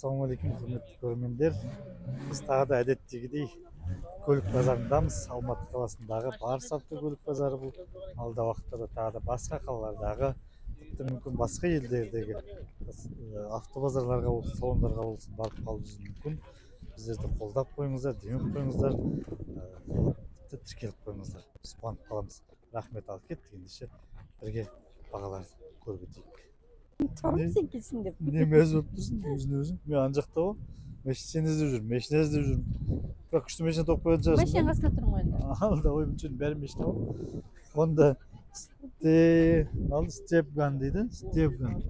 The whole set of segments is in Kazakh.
Assalamualaikum құрметті көрермендер. Біз тағы да әдеттегідей көлік базарындамыз. Алматы қаласындағы Барыс автокөлік базары бұл. Алда уақытта тағы да басқа қалалардағы, тіпті мүмкін басқа елдердегі автобазарларға болсын, салондарға болсын барып қалуыңыз мүмкін. Біздерді қолдап қойыңыздар, демеп қойыңыздар, тіпті тіркеліп қойыңыздар. Біз қуанып қаламыз. Рахмет, ал кеттік ендеше бірге бағаларды көріп өтейік. Tamam sen kesin de. Ne mezun olursun özün. Ben ancak da o. Seni izliyorum, meşne izliyorum. Bak işte meşne toplayacağız. Başın kasına durmayın. Al da oyun için benim meşne o. Onda Step Gun dedi. Step Gun.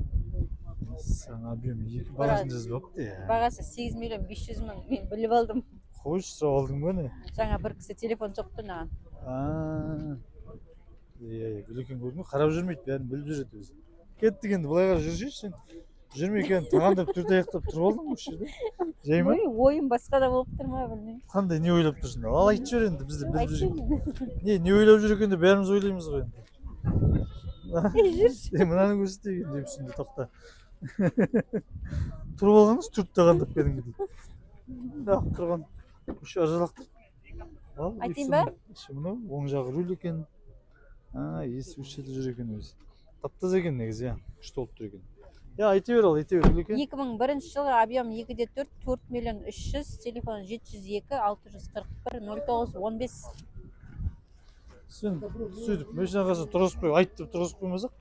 Sana bir bağışınız yoktu ya. Бағасы 8 миллион 500 мың мен біліп алдым. Hoş sıra oldun mu ne? Жаңа бір кісі телефон соқты маған. Білекен көрдің ғой, қарап жүрмейді, бәрін біліп жүреді өзі. Кеттік енді, былайға жүрші сен. Жүрмей екен, тағандап төрт аяқтап тұрып алдың осы жерде. Жай ма? Ойым басқа да болып тұр ма білмеймін. Қандай не ойлап тұрсың? Ал айтып жібер енді, бізді біліп жүрген. Не ойлап жүр екен де бәріміз ойлаймыз ғой енді. Жүрші. Мынаны көрсетейін деп түсінді, тоқта. Тұрып алғаныз төрт тағандап кәдімгідей. Тұрған үш ажалақтыр. Айтайын ба? Мынау оң жағы руль екен. Есі үш жерде жүр екен өзі. Таптаз екен негізі, күшті болып тұр екен. Айта бер ал, айта бер екен. 2001 жылы объем 2-де 4, 4 миллион 300, телефон 702 641 09 15. Сен сөйтіп, мәшіне қасын тұрғызып қой, айт деп тұрғызып қоймасақ,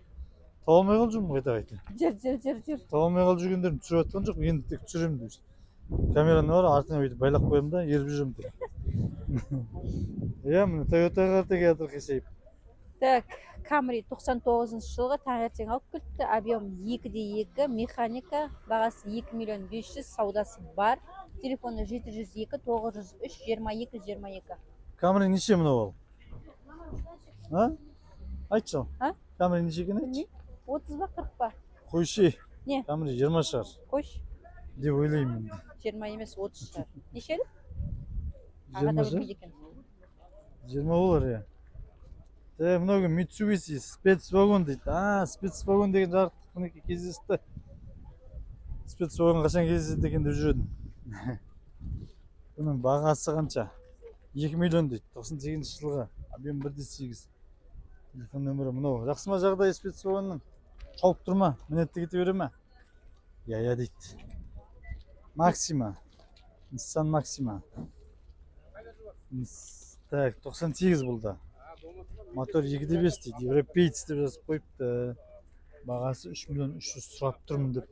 таба алмай қалып жүрмін қайта қайта. Жүр. Таба алмай қалып жүргендерін түсіріп жатқан жоқ, енді тек түсіремін дейміз. Камераны бар, артына өйтіп байлап қоямын да, еріп жүрмін деп. Міне Toyota'ға қарта келатыр қисайып. Так, Camry 99 жылғы таңертең алып келіпті. Объем 2-де 2, механика, бағасы 2 миллион 500, саудасы бар. Телефоны 702 903 22 22. Camry неше мынау ал? Айтшы ал. Camry неше екен айтшы? 30 ба 40 па? Қойшы. Не? Camry 20 шығар. Қойш. Деп ойлаймын. 20 емес 30 шығар. Неше еді? 20 шығар. 20 болар я. Много Mitsubishi спецвагон дейді. Спецвагон деген жарықтық мінеке кездесті. Спецвагон қашан кездеседі екен деп жүредім. Бұның бағасы қанша? 2 миллион дейді. 98 жылға. Объем 1-де 8. Телефон нөмірі мынау. Жақсы ма жағдай спецвагонның? Шауып тұр ма? Мінетті кете бере ме? Я дейді. Максима. Nissan Maxima. Так, 98 бұлда. Мотор 2-де 5 дейді. Европейц деп жазып қойыпты. Бағасы 3 миллион 300 сұрап тұрмын деп.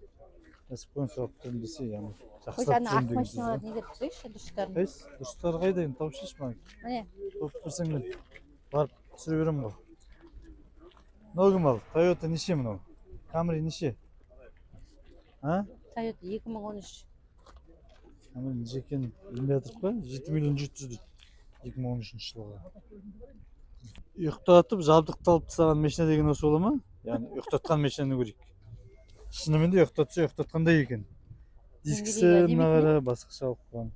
Кәсіпқойын сұрап тұрмын десе, яғни жақсылап түсірем деген сөз. Машиналар не деп түсірейікші дұрыстарын? Дұрыстары қайда енді тауып шеш маған. Міне. Тауып тұрсаң мен барып түсіре беремін ғой. Мынау кім ал? Toyota неше мынау? Camry неше? Toyota 2013. Camry неше екен білмей жатырық па? 7 миллион 700 дейді. 2013 жылға. Ұйықтатып, жабдықталып тастаған машина деген осы бола ма? Яғни ұйықтатқан машинаны көрейік. Шынымен де ұйықтатса ұйықтатқандай екен. Дискісі мына қара басқаша алып қойған.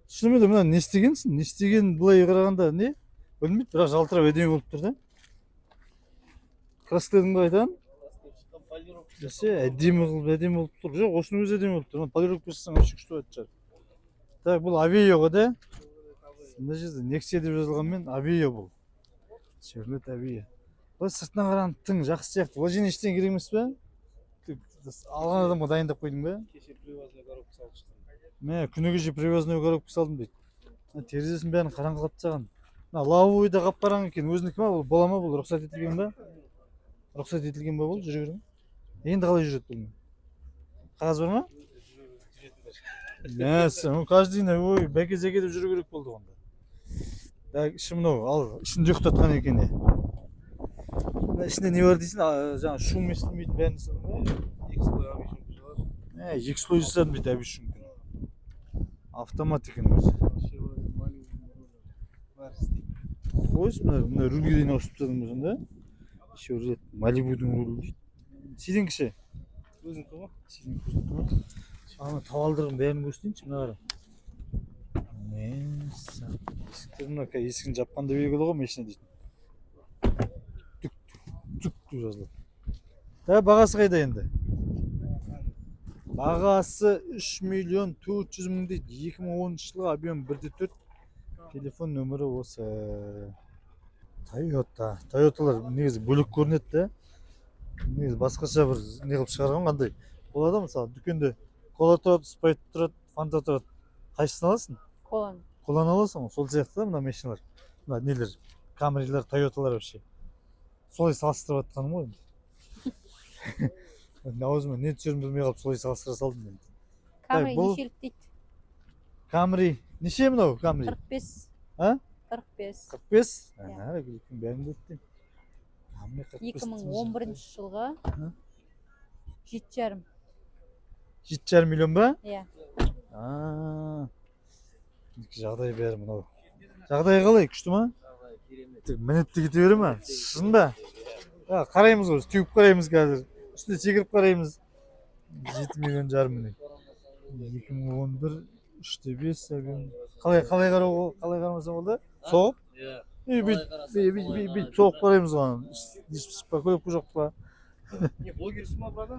Шынымен де мына не істегенсің? Не істеген былай қарағанда не? Білмейді, бірақ жалтырап әдемі болып тұр да. Краскіледің ба айтаған? Әдемі болып тұр. Жоқ, осының өзі әдемі болып тұр. Полировка жасасаң өші күшті болады шығар. Так, бұл Aveo ғой да? Мына жерде Nexia деп жазылғанмен Aveo бұл. Chevrolet Aveo. Бұл сыртынан қараған тың жақсы сияқты. Ол жеріне ештеңе керек емес па? Алған адамға дайындап қойдың ба? Кеше привозной коробка салып шықтым. Міне, күні кеше привозной коробка салдым дейді. Терезесін бәрін қараңғылап тастаған. Лавовый да қап-қараң екен. Өзінікі ма бұл? Бола ма бұл? Рұқсат етілген ба? Рұқсат етілген ба бұл? Жүре бере ме? Енді қалай жүреді бұл? Қағаз бар ма? Мәсі, каждый ой, бәке-зәке деп жүру керек болды онда. Іші мынау, ал ішінде ұйықтатқан екен. Ішінде не бар дейсің? Жаңа шум естілмейтін бәрін жасадың ба? Екі слой жасадым дейді әбіш шумкін. Автомат екен өзі. Қойыз, мына рульге дейін ауысып тастадың ба сонда? Chevrolet Malibu'дың рулі дейді. Сиден кіші? Өзіңкі ғой? Сиден көзіңкі ғой? Ана тавалдырғын бәрін көрсетейінші мына қара. Есігін жапқанда белгілі ғой машина дейтін. Түк деп жазылады. Бағасы қайда енді? Бағасы 3 миллион 400 мың дейді. 2010 жылғы объем 1.4. Телефон нөмірі осы. Toyota. Toyotалар негізі бөлек көрінеді де. Негізі басқаша бір не қылып шығарған қандай. Болады мысалы дүкенде кола тұрады, спрайт тұрады, фанта тұрады. Қайсысын аласың? Коланы. Коланы аласың ғой. Сол сияқты да мына машиналар. Мына нелер, Камрилер, Toyotалар вообще. Солай салыстырып жатқаным ғой. Аузыма не түсерін білмей қалып солай салыстыра салдым енді. Камри бұл- нешелік дейді? Камри. Неше мынау Камри? 45. А? 45. 45? Иә. Ана, гүліктің бәрін дөттім. Камри 45. 2011 жылғы Ага. 7,5. 7,5 миллион ба? Иә. Жағдай бәрі мынау. Жағдай қалай, күшті ма? Тек мінетті кете бере ма? Шын ба? Қараймыз ғой, теуіп қараймыз қазір. Үстіне секіріп қараймыз. 7 миллион жарым міне. 2011, 3.5 объем. Қалай қарамаса болды? Соғып? Бүйтіп соғып қараймыз ғой. Ешпі көріп жоқ па? Не, блогерсің ма, брата?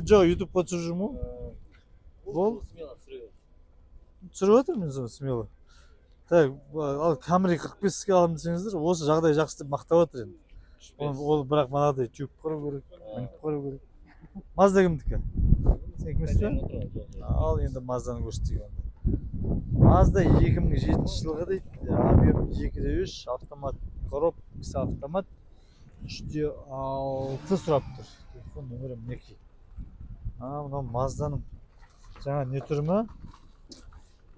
Жоқ, ютубқа түсіріп жүрмін ғой. Бол? Смело түсіре. Түсіріп отырмын мен смело. Так, ал Камри 45-ке аламын десеңіздер, осы жағдай жақсы деп мақтап отыр енді. Ол бірақ манағыдай теуіп қарау керек, мініп қарау керек. Мазда кімдікі? Сен кімсің бе? Ал енді Мазданы көрсетейік онда. Мазда 2007 жылғы дейді. Объем 2.3, автомат, коробкасы автомат. 3.6 сұрап тұр. Телефон нөмірі мінекей. Мынау Мазданың жаңа не түрі ма?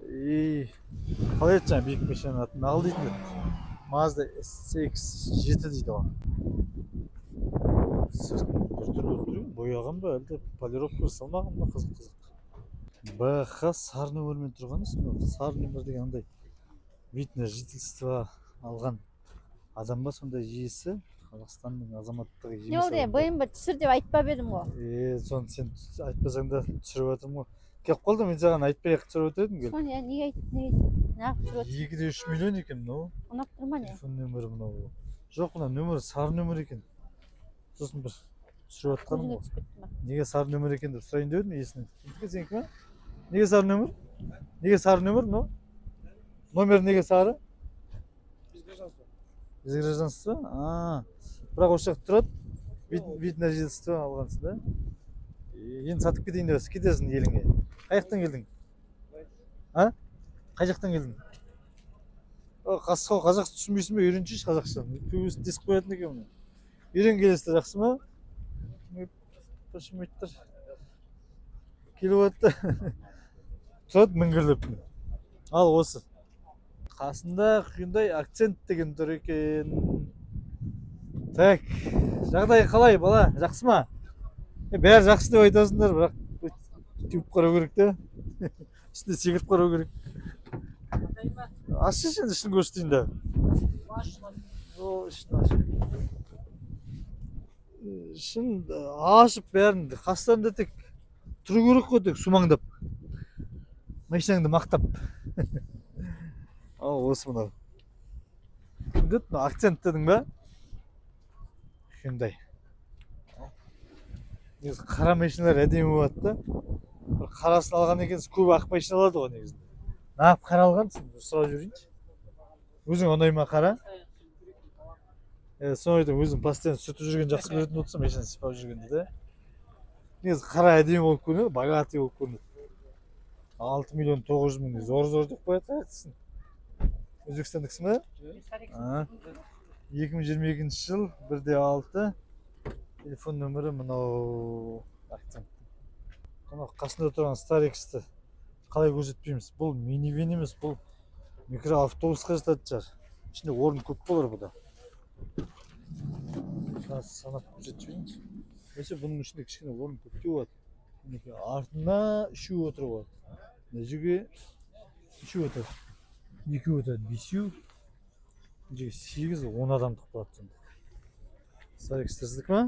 Қалай еді жаңа биік машинаның атын? Нағыл дейтін еді. Mazda SX7 дейді оған. Сыртын біртүрлі өтірген, бояған ба, әлде полировка салмаған ба, қызық. БХ сары нөмірмен тұрғаны, сары нөмір деген андай вид на жительство алған адам ба, сондай иесі, Қазақстанның азаматтығы емес. Не олай, БМВ түсір деп айтпап едім ғой. Соны сен айтпасаң да түсіріп жатырмын ғой. Келіп қалды, мен саған айтпай ақ түсіріп өтедім келіп. Соны неге неғып түсіріп отырсың? 2.3 миллион екен мынау. Ұнап тұр ма не? Телефон нөмірі мынау. Жоқ, мына нөмірі сары нөмір екен. Сосын бір түсіріп жатқаным Көзіңе ғой. түсіп кетті ма? Неге сары нөмір екен деп сұрайын деп едім есіне. Сенікі ме? Неге сары нөмір? Неге сары нөмір мынау? Номер неге сары? Без гражданства? Бірақ осы жақта тұрады. Вид на жительство алғансың да? Енді сатып кетейін деп кетесің еліңе. Қай жақтан келдің? Қай жақтан келдің? Қазақша түсінбейсің бе? Үйреншейші қазақша. Төбесін тесіп қоятын екен мұны. Үйрен келесті, жақсы ма? Көршім айттыр. Келіп өтті. Тұрады мінгірліп. Ал осы. Қасында Hyundai Accent деген тұр екен. Так, жағдай қалай бала? Жақсы ма? Бәрі жақсы деп айтасыңдар, бірақ теуіп қарау керек те. Үстіне секіріп қарау керек. Ашы сен ішін көрсетейін да. Ішін ашып бәрін қастарында тек тұру керек қой, тек сумаңдап. Машинаңды мақтап. Ал осы мынау. Кім деді? Акцент дедің ба? Hyundai. Негізі қара машиналар әдемі болады да. Бір қарасын алған екенсіз, көп ақ машина алады ғой негізінде. Нағып қара алғансың, сұрап жүрейінші. Өзің ұнайма қара? Соны айтам, өзің постоянно сүртіп жүрген жақсы көретін отырсың, машина сипап жүргенде де. Негізі қара әдемі болып көрінеді, богатый болып көрінеді. 6 миллион 900 мың зор деп қояды айтсын. Өзбекстандықсың ба? 2022 жыл 1.6. Телефон нөмірі мынау Акцент. Қасында тұрған Старексті қалай көрсетпейміз? Бұл минивэн емес, бұл микроавтобусқа жататын шығар. Ішінде орын көп болар бұда. Санап көрсетпейміз. Өсе бұның ішінде кішкене орын көп те болады. Артына үшеу отырып болады. Мына жерге үшеу отырады. Екеу отырады, бесеу. Мына жерге 8-10 адамдық болады сонда. Старексті сіздікі ма?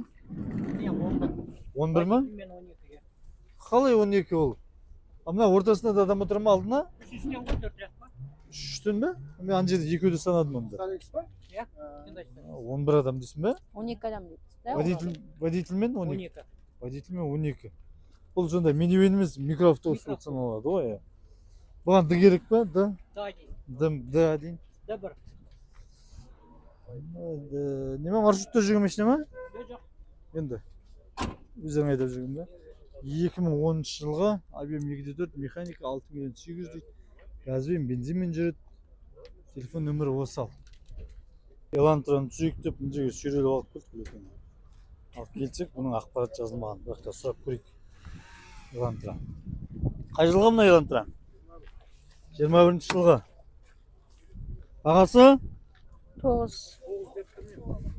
11 ма? Қалай 12 ол? Мына ортасында да адам отыр ма алдына? Үшіншіден ғой 4 ма? Үштен бе? Мен ана жерде екеуді санадым онда. 11 адам дейсің бе? 12 адам дейді. Водительмен 12. Водительмен 12. Бұл сондай минивэн емес, микроавтобус болып саналады ғой. Бұған д керек па? Д? Д дейін. Д1. Неме маршрутта жүрген машина ма? Енді өздерің айдап жүрген бе? 2010 жылғы объем 2.4, механика 6.800.000 дейді. Газбен, бензинмен жүреді. Телефон нөмірі осы ал. Елантраны түсірейік деп мына жерге сүйреліп алып келдік. Алып келсек, бұның ақпарат жазылмаған. Бірақ та сұрап көрейік. Елантра. Қай жылғы мына Елантра? 21 жылғы. Бағасы 9.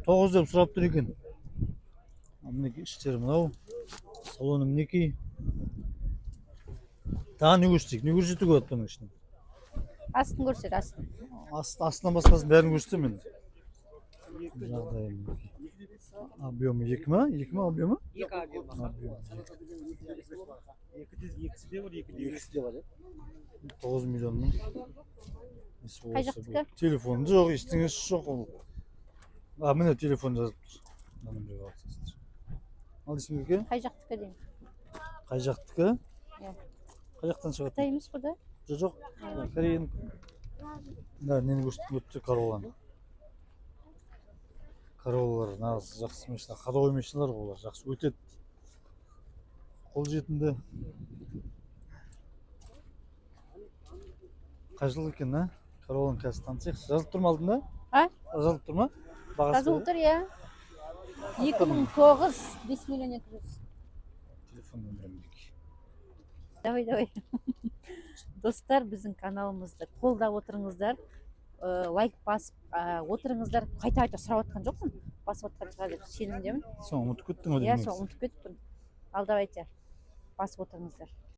9 деп сұрап тұр екен. Мінекей іштері мынау. Салоны мінекей. Тағы не көрсетейік? Не көрсетуге болады бұның ішіне? Астын көрсет, астын. Астынан басқасын бәрін көрсетем мен. Объемы 2 ма? 2 ма объемы? 2 объем. Объемы. 2'si de var, 2'si de var. 9 миллионның. Қай жақтікі? Телефон жоқ, ештеңесі жоқ ол. Міне телефон жазып тұр. Ал дейсің екен? Қай жақтікі деймін? Қай жақтікі? Иә. Қай жақтан шығады? Қытай емес қой да? Жоқ. Кореяның. Нені көрсетіп өтті Королланы. Короллар нағыз жақсы машина, ходовой машиналар ғой олар, жақсы өтеді. Қолжетімді. Қай жыл екен, а? Королланы қазір танысайық. Жазылып тұр ма алдында? А? Жазылып тұр ма? Жазылып тұр, иә. 2009, 5 миллион 200. Телефон нөмірім бек. Давай. Достар, біздің каналымызды қолдап отырыңыздар. Лайк басып отырыңыздар. Қайта сұрап отқан жоқпын. Басып отқан шығар деп сенімдемін. Соң ұмытып кеттің ғой Иә, демексің. соң ұмытып кеттім. Ал давайте басып отырыңыздар.